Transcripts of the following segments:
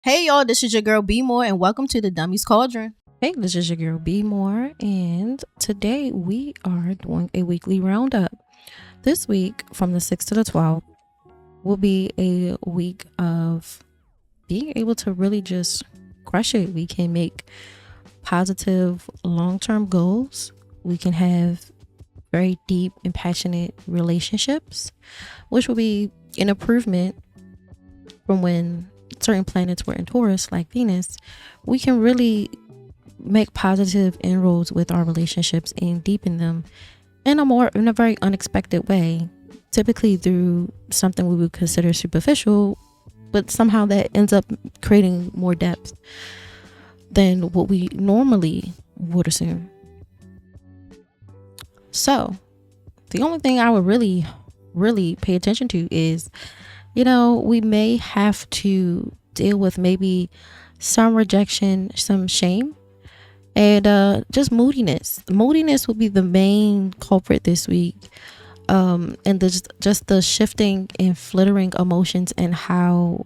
Hey y'all, this is your girl BMORE and welcome to the Dummies Cauldron. Hey, this is your girl BMORE, and today we are doing a weekly roundup. This week, from the 6th to the 12th, will be a week of being able to really just crush it. We can make positive long term goals, we can have very deep and passionate relationships, which will be an improvement from when certain planets were in Taurus, like Venus. We can really make positive inroads with our relationships and deepen them in a very unexpected way, typically through something we would consider superficial, but somehow that ends up creating more depth than what we normally would assume. So the only thing I would really pay attention to is, we may have to deal with maybe some rejection, some shame, and just moodiness. Moodiness will be the main culprit this week, and just the shifting and flittering emotions and how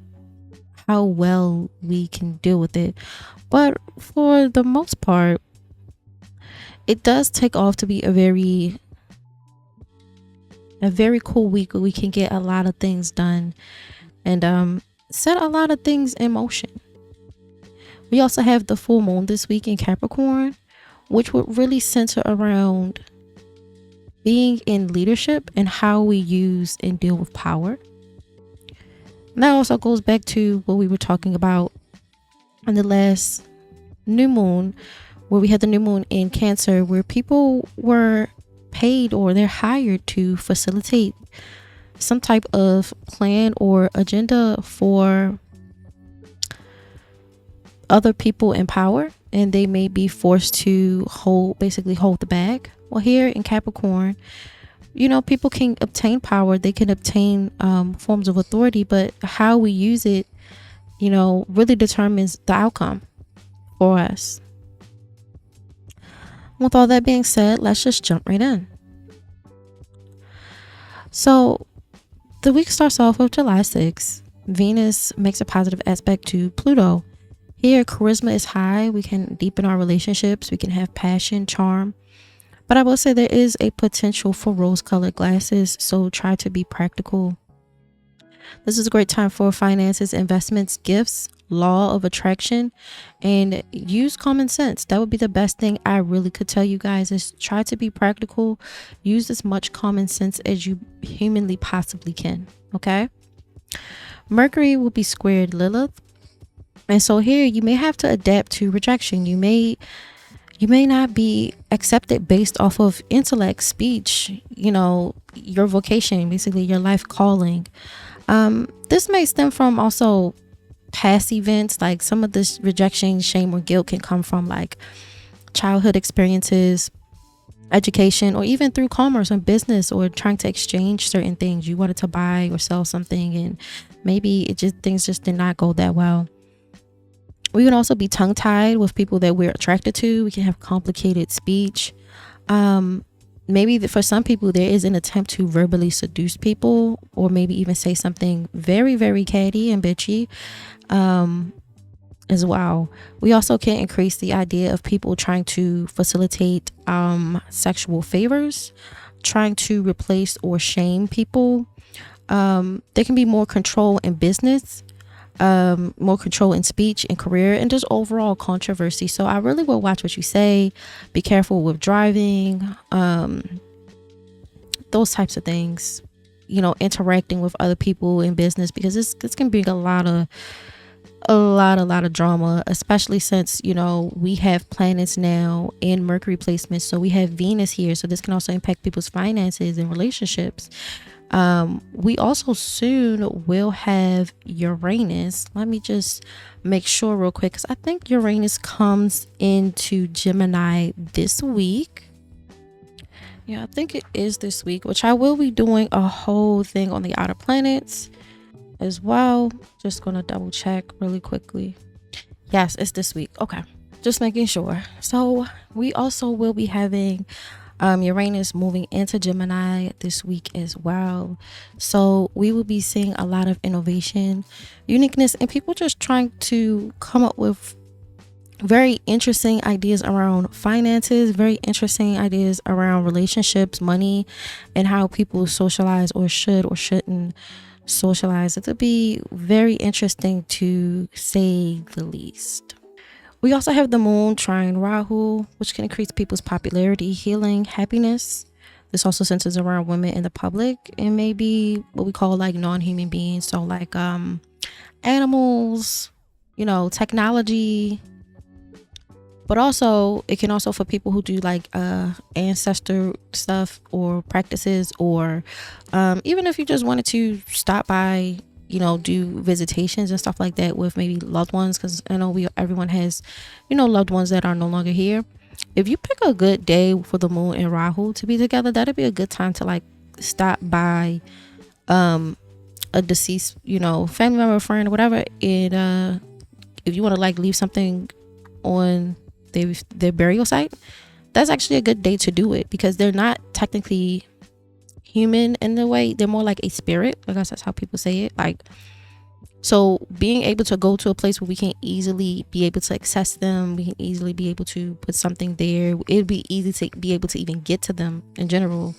well we can deal with it. But for the most part, it does take off to be a very cool week where we can get a lot of things done and set a lot of things in motion. We also have the full moon this week in Capricorn, which would really center around being in leadership and how we use and deal with power. And that also goes back to what we were talking about on the last new moon, where we had the new moon in Cancer, where people were paid or they're hired to facilitate some type of plan or agenda for other people in power, and they may be forced to hold the bag. Well, here in Capricorn, people can obtain power, they can obtain forms of authority, but how we use it, really determines the outcome for us. With all that being said, let's just jump right in. So the week starts off with July 6th. Venus makes a positive aspect to Pluto. Here, charisma is high. We can deepen our relationships. We can have passion, charm. But I will say there is a potential for rose-colored glasses, so try to be practical. This is a great time for finances, investments, gifts, law of attraction, and use common sense. That would be the best thing I really could tell you guys, is try to be practical. Use as much common sense as you humanly possibly can. Okay? Mercury will be squared Lilith. And so here you may have to adapt to rejection. You may not be accepted based off of intellect, speech, your vocation, basically your life calling. This may stem from also past events, like some of this rejection, shame, or guilt can come from like childhood experiences, education, or even through commerce and business, or trying to exchange certain things. You wanted to buy or sell something, and maybe things just did not go that well. We can also be tongue-tied with people that we're attracted to. We can have complicated speech. Maybe for some people there is an attempt to verbally seduce people, or maybe even say something very, very catty and bitchy as well. We also can increase the idea of people trying to facilitate sexual favors, trying to replace or shame people. There can be more control in business, more control in speech and career, and just overall controversy. So I really will watch what you say. Be careful with driving, those types of things, interacting with other people in business, because this can bring a lot of drama, especially since we have planets now in Mercury placements. So we have Venus here, so this can also impact people's finances and relationships. We also soon will have Uranus. Let me just make sure real quick, because I think Uranus comes into Gemini this week. Yeah, I think it is this week, which I will be doing a whole thing on the outer planets as well. Just gonna double check really quickly. Yes, it's this week. Okay, just making sure. So we also will be having Uranus moving into Gemini this week as well. So we will be seeing a lot of innovation, uniqueness, and people just trying to come up with very interesting ideas around finances, very interesting ideas around relationships, money, and how people socialize or should or shouldn't socialize. It'll be very interesting to say the least. We also have the moon trine Rahu, which can increase people's popularity, healing, happiness. This also centers around women in the public and maybe what we call like non-human beings. So like animals, technology. But also it can also for people who do like ancestor stuff or practices, or even if you just wanted to stop by, do visitations and stuff like that with maybe loved ones, because I know everyone has loved ones that are no longer here. If you pick a good day for the moon and Rahu to be together, that'd be a good time to like stop by a deceased family member, friend, or whatever, and if you want to like leave something on their burial site, that's actually a good day to do it, because they're not technically human in the way, they're more like a spirit. I guess that's how people say it. Like, so being able to go to a place where we can easily be able to access them, we can easily be able to put something there, it'd be easy to be able to even get to them in general,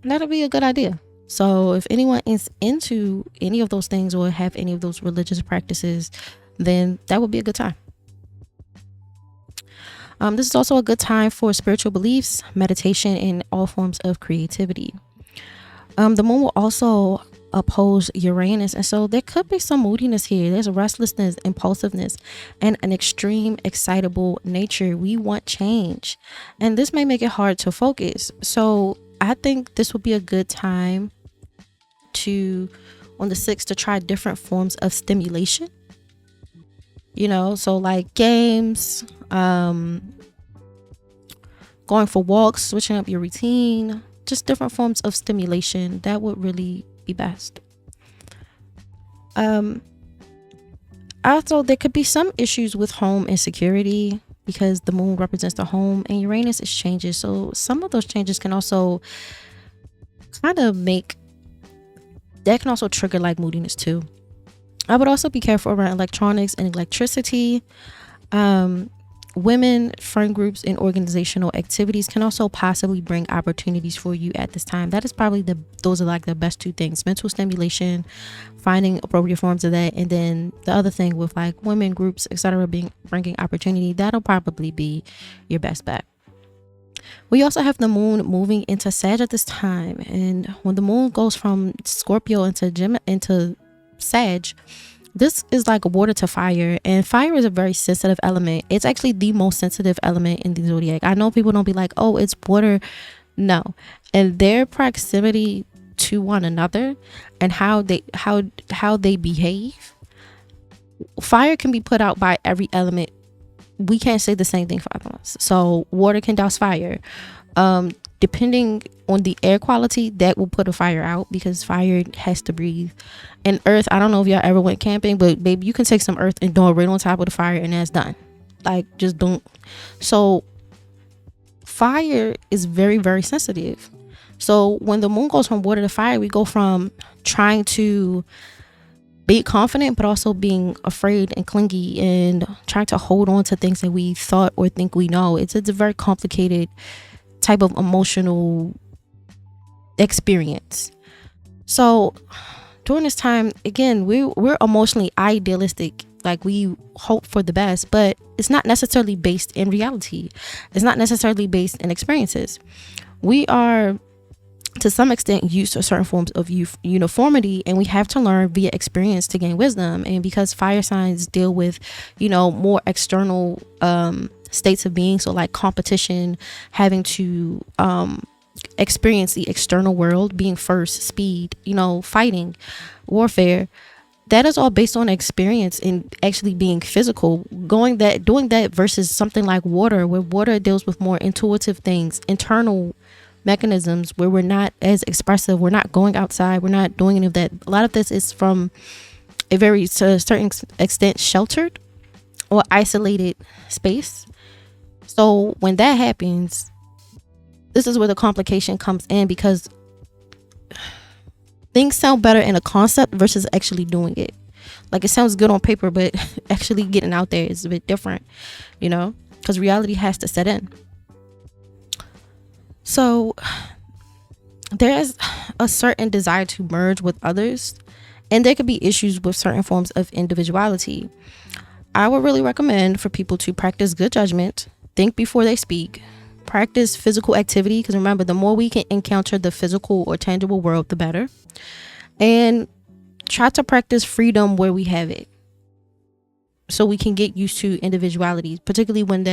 that'll be a good idea. So if anyone is into any of those things or have any of those religious practices, then that would be a good time. This is also a good time for spiritual beliefs, meditation, and all forms of creativity. The moon will also oppose Uranus, and so there could be some moodiness here. There's restlessness, impulsiveness, and an extreme excitable nature. We want change, and this may make it hard to focus. So I think this would be a good time on the 6th, to try different forms of stimulation. So like games, going for walks, switching up your routine, just different forms of stimulation. That would really be best. Also, there could be some issues with home insecurity, because the moon represents the home and Uranus is changes. So some of those changes can also kind of can also trigger like moodiness too. I would also be careful around electronics and electricity. Women, friend groups, and organizational activities can also possibly bring opportunities for you at this time. That is probably those are like the best two things: mental stimulation, finding appropriate forms of that, and then the other thing with like women groups, etc., bringing opportunity. That'll probably be your best bet. We also have the moon moving into Sag at this time, and when the moon goes from Scorpio into Sag, this is like water to fire, and fire is a very sensitive element. It's actually the most sensitive element in the zodiac. I know people don't be like, oh, it's water. No, and their proximity to one another and how they behave. Fire can be put out by every element. We can't say the same thing for other ones. So water can douse fire. Depending on the air quality, that will put a fire out, because fire has to breathe. And earth, I don't know if y'all ever went camping, but baby, you can take some earth and throw it right on top of the fire and that's done. Like, just don't. So fire is very, very sensitive. So when the moon goes from water to fire, we go from trying to be confident, but also being afraid and clingy and trying to hold on to things that we thought or think we know. It's a very complicated type of emotional experience. So during this time, again, we're emotionally idealistic. Like, we hope for the best, but it's not necessarily based in reality. It's not necessarily based in experiences. We are, to some extent, used to certain forms of uniformity, and we have to learn via experience to gain wisdom. And because fire signs deal with, more external states of being, so like competition, having to experience the external world, being first, speed, fighting, warfare, that is all based on experience and actually being physical, doing that versus something like water, where water deals with more intuitive things, internal mechanisms, where we're not as expressive, we're not going outside, we're not doing any of that. A lot of this is from a very, to a certain extent, sheltered or isolated space. So when that happens, this is where the complication comes in, because things sound better in a concept versus actually doing it. Like, it sounds good on paper, but actually getting out there is a bit different, because reality has to set in. So there is a certain desire to merge with others, and there could be issues with certain forms of individuality. I would really recommend for people to practice good judgment, think before they speak, practice physical activity, because remember, the more we can encounter the physical or tangible world, the better. And try to practice freedom where we have it, so we can get used to individuality, particularly when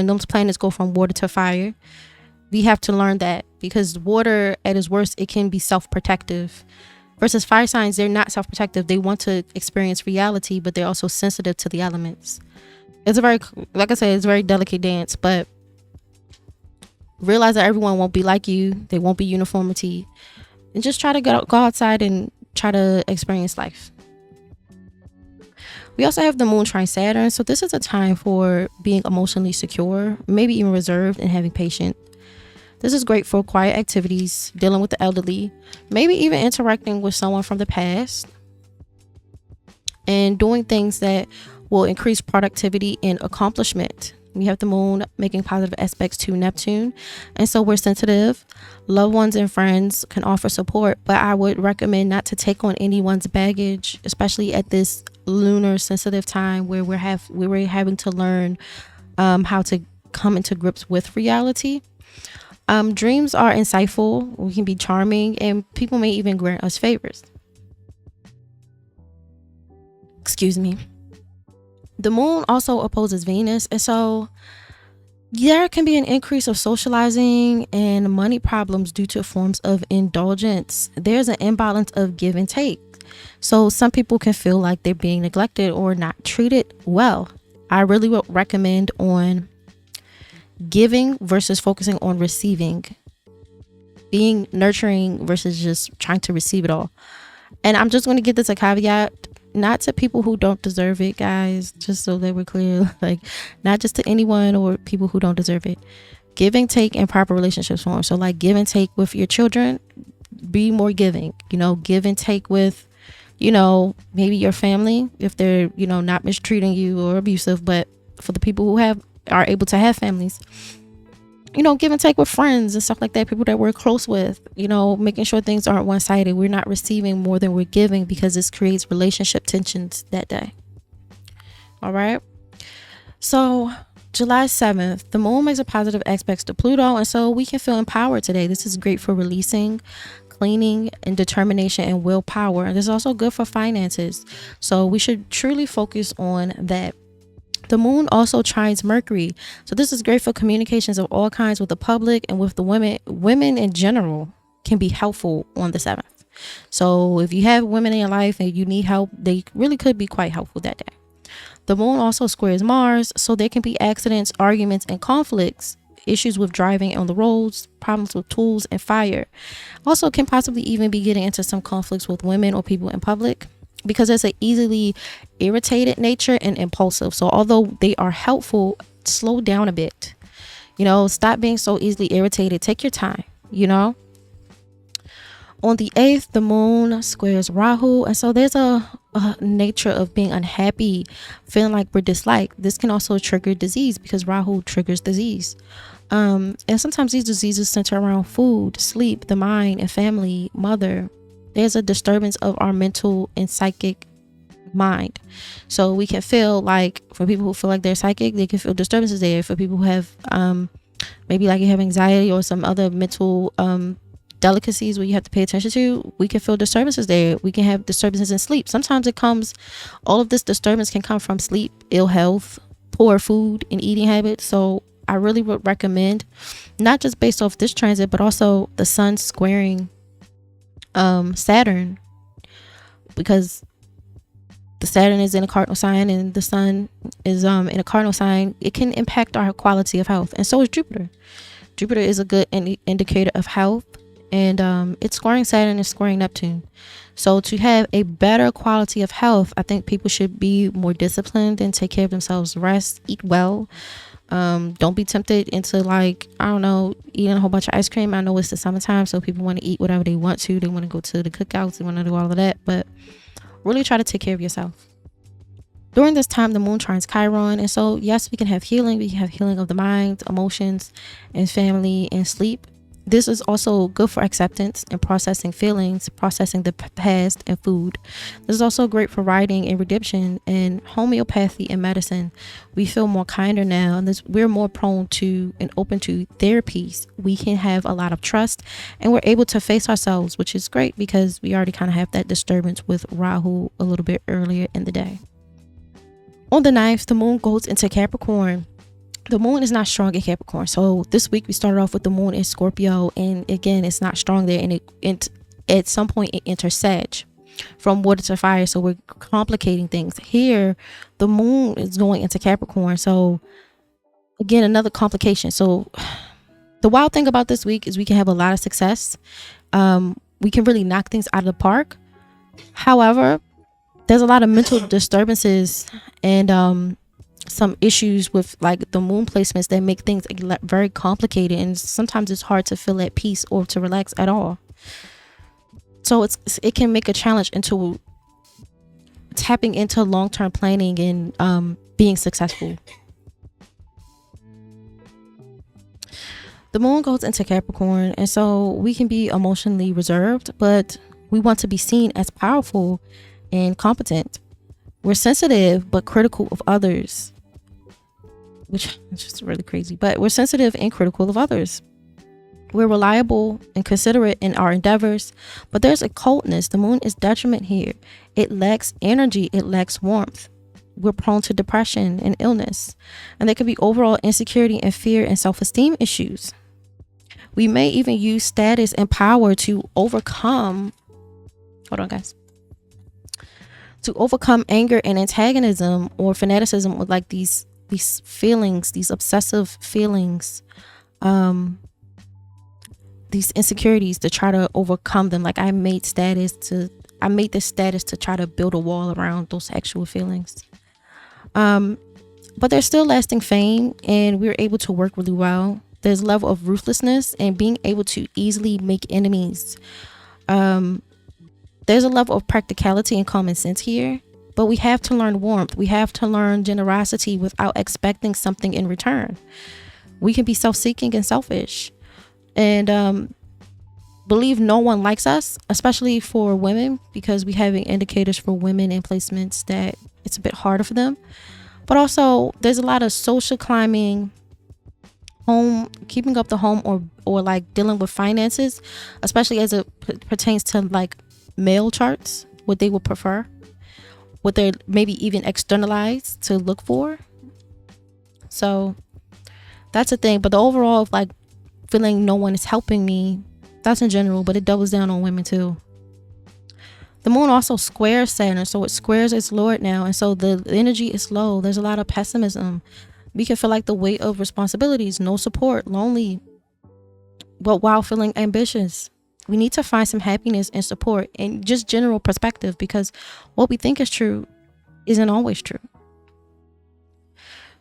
those planets go from water to fire. We have to learn that, because water at its worst, it can be self-protective, versus fire signs, they're not self-protective. They want to experience reality, but they're also sensitive to the elements. It's a very, like I said, it's a very delicate dance, but realize that everyone won't be like you. They won't be uniformity, and just try to go outside and try to experience life. We also have the moon trine Saturn, so this is a time for being emotionally secure, maybe even reserved, and having patience. This is great for quiet activities, dealing with the elderly, maybe even interacting with someone from the past, and doing things that will increase productivity and accomplishment. We have the moon making positive aspects to Neptune, and so we're sensitive. Loved ones and friends can offer support, but I would recommend not to take on anyone's baggage, especially at this lunar sensitive time where we're having to learn how to come into grips with reality. Dreams are insightful. We can be charming, and people may even grant us favors. Excuse me. The moon also opposes Venus, and so there can be an increase of socializing and money problems due to forms of indulgence. There's an imbalance of give and take. So some people can feel like they're being neglected or not treated well. I really would recommend on giving versus focusing on receiving, being nurturing versus just trying to receive it all. And I'm just going to give this a caveat, not to people who don't deserve it, guys, just so that we're clear, like not just to anyone or people who don't deserve it. Give and take in proper relationships form. So like give and take with your children, be more giving, give and take with, maybe your family, if they're, not mistreating you or abusive. But for the people who are able to have families, give and take with friends and stuff like that, people that we're close with, making sure things aren't one-sided. We're not receiving more than we're giving, because this creates relationship tensions that day. All right. So July 7th, the moon makes a positive aspect to Pluto, and so we can feel empowered today. This is great for releasing, cleaning, and determination and willpower. And this is also good for finances. So we should truly focus on that. The moon also trines Mercury, so this is great for communications of all kinds with the public and with the women. Women in general can be helpful on the 7th. So if you have women in your life and you need help, they really could be quite helpful that day. The moon also squares Mars, so there can be accidents, arguments, and conflicts, issues with driving on the roads, problems with tools and fire. Also can possibly even be getting into some conflicts with women or people in public, because it's an easily irritated nature and impulsive. So although they are helpful, slow down a bit. Stop being so easily irritated. Take your time. On the 8th, the moon squares Rahu, and so there's a nature of being unhappy, feeling like we're disliked. This can also trigger disease, because Rahu triggers disease. And sometimes these diseases center around food, sleep, the mind, and family, mother. There's a disturbance of our mental and psychic mind. So we can feel like, for people who feel like they're psychic, they can feel disturbances there. For people who have maybe like you have anxiety or some other mental delicacies where you have to pay attention to, we can feel disturbances there. We can have disturbances in sleep. Sometimes all of this disturbance can come from sleep, ill health, poor food and eating habits. So I really would recommend, not just based off this transit, but also the sun squaring Saturn, because the Saturn is in a cardinal sign and the sun is in a cardinal sign. It can impact our quality of health, and so is Jupiter. Jupiter is a good indicator of health, and it's squaring Saturn and squaring Neptune. So to have a better quality of health, I think people should be more disciplined and take care of themselves, rest, eat well, Don't be tempted into, like, I don't know, eating a whole bunch of ice cream. I know it's the summertime, so people want to eat whatever they want to. They want to go to the cookouts, they want to do all of that, but really try to take care of yourself. During this time, the moon trines Chiron, and so yes, we can have healing. We can have healing of the mind, emotions, and family, and sleep. This is also good for acceptance and processing feelings, processing the past, and food. This is also great for writing and redemption and homeopathy and medicine. We feel more kinder now, and we're more prone to and open to therapies. We can have a lot of trust, and we're able to face ourselves, which is great because we already kind of have that disturbance with Rahu a little bit earlier in the day. On the 9th, the moon goes into Capricorn. The moon is not strong in Capricorn. So this week we started off with the moon in Scorpio, and again, it's not strong there, and it at some point it enters Sag from water to fire. So we're complicating things. Here, the moon is going into Capricorn. So again, another complication. So the wild thing about this week is we can have a lot of success. We can really knock things out of the park. However, there's a lot of mental disturbances and some issues with, like, the moon placements that make things very complicated, and sometimes it's hard to feel at peace or to relax at all. So it can make a challenge into tapping into long-term planning and being successful. The moon goes into Capricorn, and so we can be emotionally reserved, but we want to be seen as powerful and competent. We're sensitive but critical of others, which is just really crazy, but we're sensitive and critical of others. We're reliable and considerate in our endeavors, but there's a coldness. The moon is detriment here. It lacks energy, it lacks warmth. We're prone to depression and illness, and there could be overall insecurity and fear and self-esteem issues. We may even use status and power to overcome anger and antagonism or fanaticism with, like, these feelings, these obsessive feelings, these insecurities, to try to overcome them. Like, I made this status to try to build a wall around those actual feelings. But there's still lasting fame, and we're able to work really well. There's a level of ruthlessness and being able to easily make enemies. There's a level of practicality and common sense here, but we have to learn warmth. We have to learn generosity without expecting something in return. We can be self-seeking and selfish, and believe no one likes us, especially for women, because we have indicators for women in placements that it's a bit harder for them. But also, there's a lot of social climbing, keeping up the home, or like dealing with finances, especially as it pertains to, like, male charts, what they would prefer, what they're maybe even externalized to look for. So that's a thing. But the overall of, like, feeling no one is helping me, that's in general, but it doubles down on women too. The moon also squares Saturn, so it squares its lord now, and so the energy is low. There's a lot of pessimism. We can feel like the weight of responsibilities, no support, lonely, but while feeling ambitious. We need to find some happiness and support and just general perspective, because what we think is true isn't always true.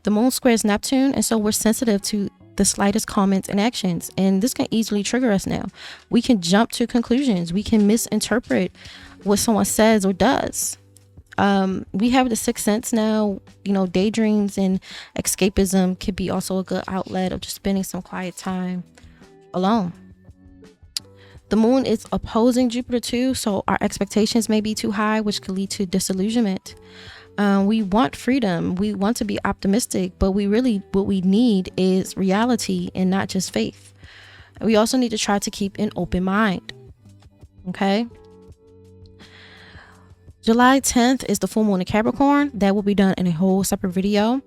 The moon squares Neptune, and so we're sensitive to the slightest comments and actions, and this can easily trigger us now. We can jump to conclusions. We can misinterpret what someone says or does. We have the sixth sense now. Daydreams and escapism could be also a good outlet of just spending some quiet time alone. The moon is opposing Jupiter too, so our expectations may be too high, which could lead to disillusionment. We want freedom. We want to be optimistic, but what we need is reality and not just faith. We also need to try to keep an open mind. Okay. July 10th is the full moon in Capricorn. That will be done in a whole separate video.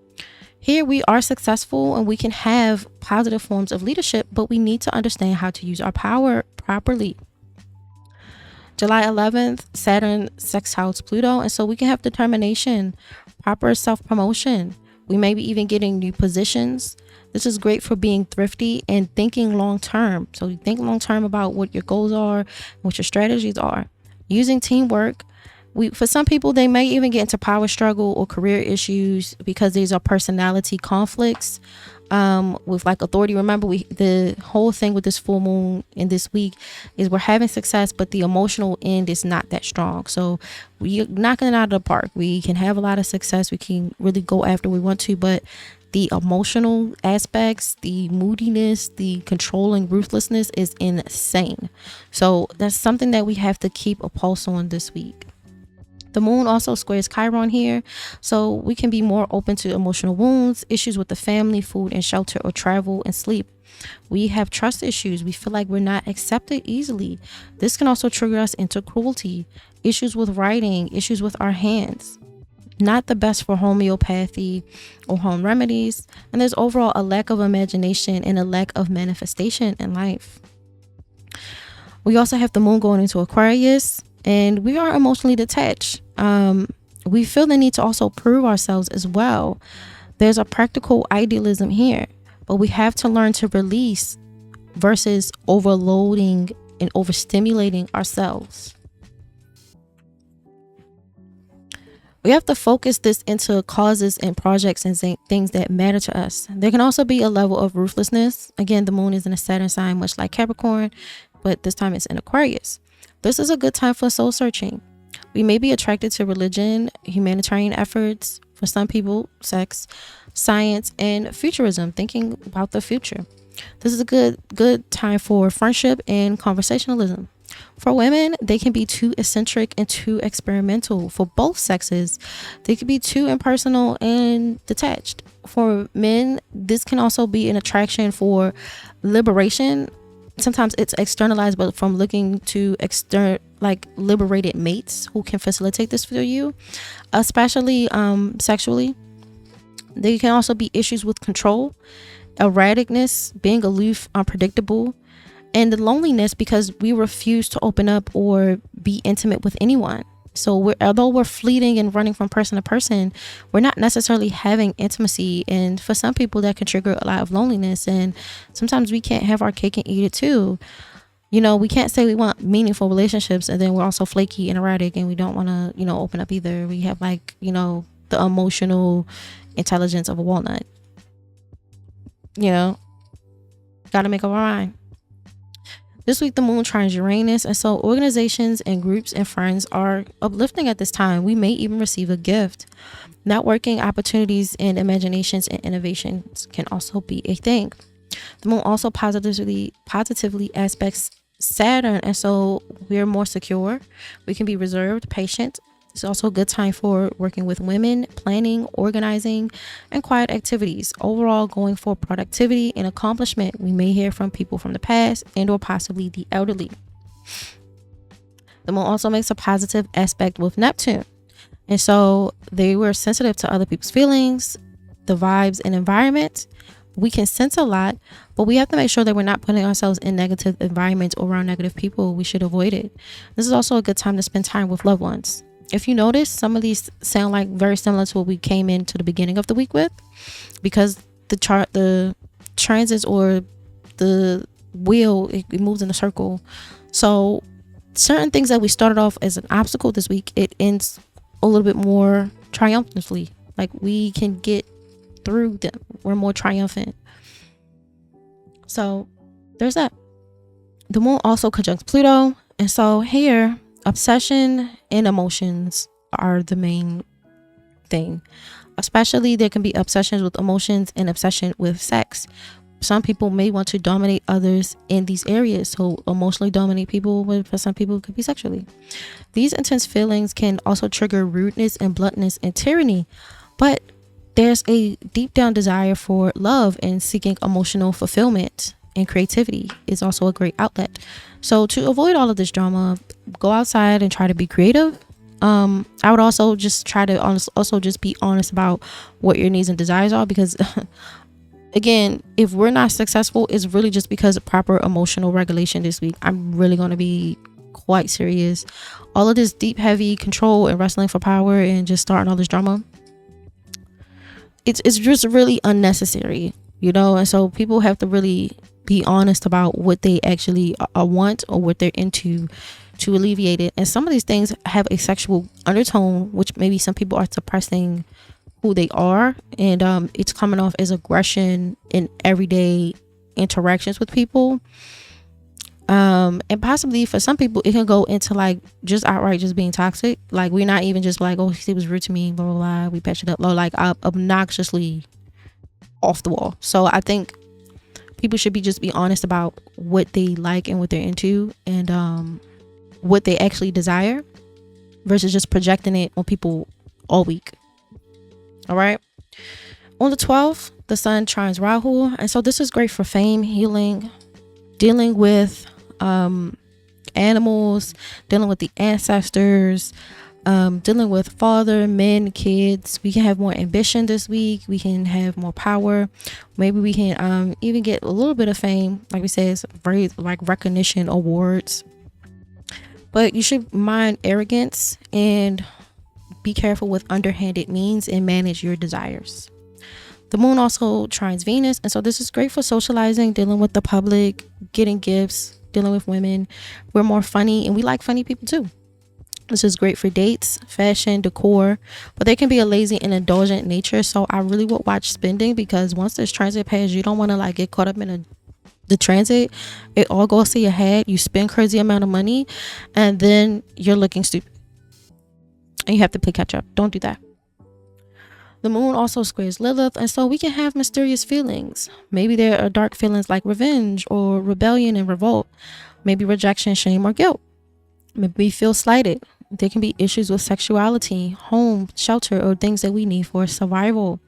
Here we are successful and we can have positive forms of leadership, but we need to understand how to use our power properly. July 11th, Saturn sextiles Pluto, and so we can have determination, proper self-promotion. We may be even getting new positions. This is great for being thrifty and thinking long-term. So you think long-term about what your goals are, what your strategies are. Using teamwork For some people, they may even get into power struggle or career issues because these are personality conflicts with like authority. Remember, the whole thing with this full moon in this week is we're having success, but the emotional end is not that strong. So we're knocking it out of the park. We can have a lot of success. We can really go after we want to, but the emotional aspects, the moodiness, the controlling ruthlessness is insane. So that's something that we have to keep a pulse on this week. The moon also squares Chiron here, so we can be more open to emotional wounds, issues with the family, food and shelter, or travel and sleep. We have trust issues. We feel like we're not accepted easily. This can also trigger us into cruelty, issues with writing, issues with our hands. Not the best for homeopathy or home remedies, and there's overall a lack of imagination and a lack of manifestation in life. We also have the moon going into Aquarius, and we are emotionally detached. We feel the need to also prove ourselves as well. There's a practical idealism here, but we have to learn to release versus overloading and overstimulating ourselves. We have to focus this into causes and projects and things that matter to us. There can also be a level of ruthlessness. Again, the moon is in a Saturn sign, much like Capricorn, but this time it's in Aquarius. This is a good time for soul searching. We may be attracted to religion, humanitarian efforts, for some people, sex, science, and futurism, thinking about the future. This is a good time for friendship and conversationalism. For women, they can be too eccentric and too experimental. For both sexes, they can be too impersonal and detached. For men, this can also be an attraction for liberation. Sometimes it's externalized, but from looking to liberated mates who can facilitate this for you, especially sexually. There can also be issues with control, erraticness, being aloof, unpredictable, and the loneliness because we refuse to open up or be intimate with anyone. So although we're fleeting and running from person to person, we're not necessarily having intimacy. And for some people, that can trigger a lot of loneliness. And sometimes we can't have our cake and eat it too. You know, we can't say we want meaningful relationships and then we're also flaky and erratic and we don't want to, open up either. We have the emotional intelligence of a walnut. Gotta make up our mind. This week, the moon trines Uranus, and so organizations and groups and friends are uplifting at this time. We may even receive a gift. Networking opportunities and imaginations and innovations can also be a thing. The moon also positively aspects Saturn, and so we're more secure. We can be reserved, patient. It's also a good time for working with women, planning, organizing, and quiet activities. Overall, going for productivity and accomplishment. We may hear from people from the past and or possibly the elderly. The moon also makes a positive aspect with Neptune. And so they were sensitive to other people's feelings, the vibes and environment. We can sense a lot, but we have to make sure that we're not putting ourselves in negative environments or around negative people. We should avoid it. This is also a good time to spend time with loved ones. If you notice, some of these sound like very similar to what we came into the beginning of the week with, because the transits or the wheel, it moves in a circle. So certain things that we started off as an obstacle this week, it ends a little bit more triumphantly. Like we can get through them. We're more triumphant. So there's that. The moon also conjuncts Pluto, and so here, obsession and emotions are the main thing. Especially there can be obsessions with emotions and obsession with sex. Some people may want to dominate others in these areas. So emotionally dominate people, but for some people it could be sexually. These intense feelings can also trigger rudeness and bluntness and tyranny. But there's a deep down desire for love and seeking emotional fulfillment, and creativity is also a great outlet. So to avoid all of this drama, go outside and try to be creative. I would also just try to just be honest about what your needs and desires are, because again, if we're not successful, it's really just because of proper emotional regulation this week. I'm really going to be quite serious. All of this deep, heavy control and wrestling for power and just starting all this drama, it's just really unnecessary, and so people have to really be honest about what they actually want or what they're into, to alleviate it. And some of these things have a sexual undertone, which maybe some people are suppressing who they are, and it's coming off as aggression in everyday interactions with people. And possibly for some people it can go into like just outright just being toxic. Like, we're not even just like, oh, he was rude to me, blah blah blah, we patched it up, low, like obnoxiously off the wall. So I think people should just be honest about what they like and what they're into, and what they actually desire, versus just projecting it on people all week. All right. On the 12th, the sun trines Rahu, and so this is great for fame, healing, dealing with animals, dealing with the ancestors, dealing with father, men, kids. We can have more ambition this week. We can have more power. Maybe we can even get a little bit of fame, like we said, it's very like recognition, awards. But you should mind arrogance and be careful with underhanded means and manage your desires. The moon also trines Venus, and so this is great for socializing, dealing with the public, getting gifts, dealing with women. We're more funny, and we like funny people too. This is great for dates, fashion, decor, but they can be a lazy and indulgent nature. So I really would watch spending, because once this transit passes, you don't want to like get caught up in the transit. It all goes to your head. You spend crazy amount of money, and then you're looking stupid, and you have to play catch up. Don't do that. The moon also squares Lilith, and so we can have mysterious feelings. Maybe there are dark feelings like revenge or rebellion and revolt. Maybe rejection, shame, or guilt. Maybe we feel slighted. There can be issues with sexuality, home, shelter, or things that we need for survival.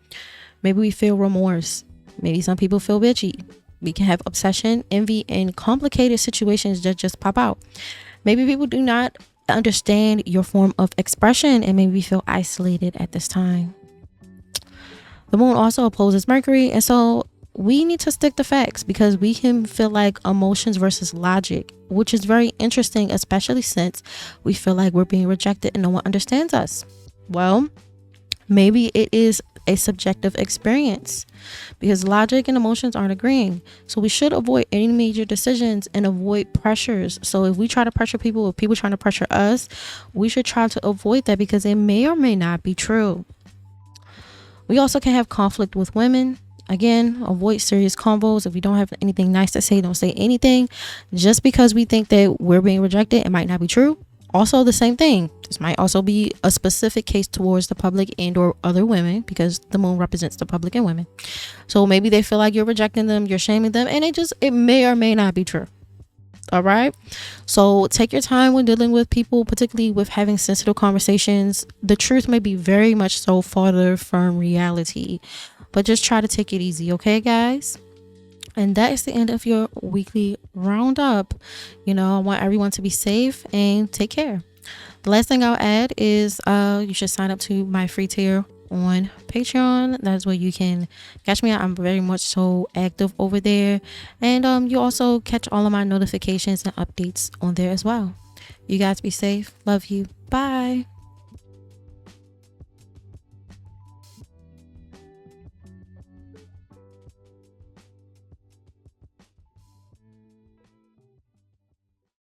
Maybe we feel remorse. Maybe some people feel bitchy. We can have obsession, envy, and complicated situations that just pop out. Maybe people do not understand your form of expression, and maybe we feel isolated at this time. The moon also opposes Mercury, and so we need to stick to facts, because we can feel like emotions versus logic, which is very interesting, especially since we feel like we're being rejected and no one understands us. Well, maybe it is a subjective experience, because logic and emotions aren't agreeing. So we should avoid any major decisions and avoid pressures. So if we try to pressure people, if people trying to pressure us, we should try to avoid that, because it may or may not be true. We also can have conflict with women. Again, avoid serious convos. If you don't have anything nice to say, don't say anything. Just because we think that we're being rejected, it might not be true. Also, the same thing. This might also be a specific case towards the public and or other women, because the moon represents the public and women. So maybe they feel like you're rejecting them, you're shaming them, and it may or may not be true. All right. So take your time when dealing with people, particularly with having sensitive conversations. The truth may be very much so farther from reality, but just try to take it easy. Okay, guys? And that is the end of your weekly roundup. I want everyone to be safe and take care. The last thing I'll add is you should sign up to my free tier on Patreon. That's where you can catch me. I'm very much so active over there, and you also catch all of my notifications and updates on there as well. You guys be safe. Love you. Bye.